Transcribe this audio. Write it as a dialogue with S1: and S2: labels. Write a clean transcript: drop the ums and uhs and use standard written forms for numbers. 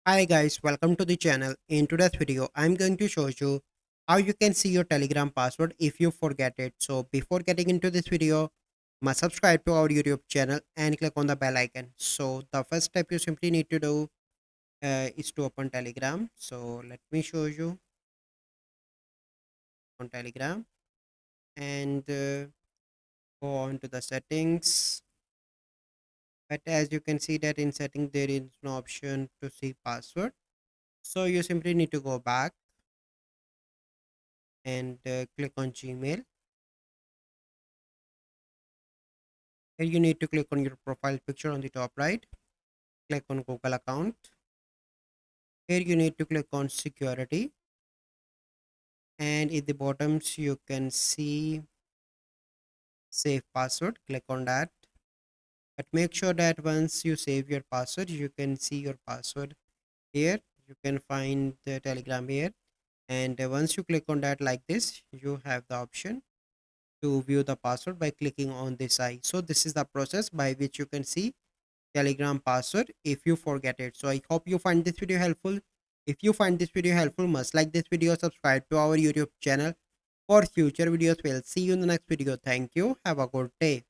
S1: Hi guys, welcome to the channel. In today's video, I'm going to show you how you can see your Telegram password if you forget it. So before getting into this video, must subscribe to our YouTube channel and click on the bell icon. So the first step you simply need to do is to open Telegram. So let me show you on Telegram and go on to the settings. But as you can see that in setting there is no option to see password. So you simply need to go back and click on Gmail. Here you need to click on your profile picture on the top right, click on Google account. Here you need to click on security, and in the bottoms you can see save password. Click on that, but make sure that once you save your password, you can see your password here. You can find the Telegram here, and once you click on that like this, you have the option to view the password by clicking on this eye. So this is the process by which you can see Telegram password if you forget it. So I hope you find this video helpful. If you find this video helpful, must like this video, subscribe to our YouTube channel for future videos. We'll see you in the next video. Thank you. Have a good day.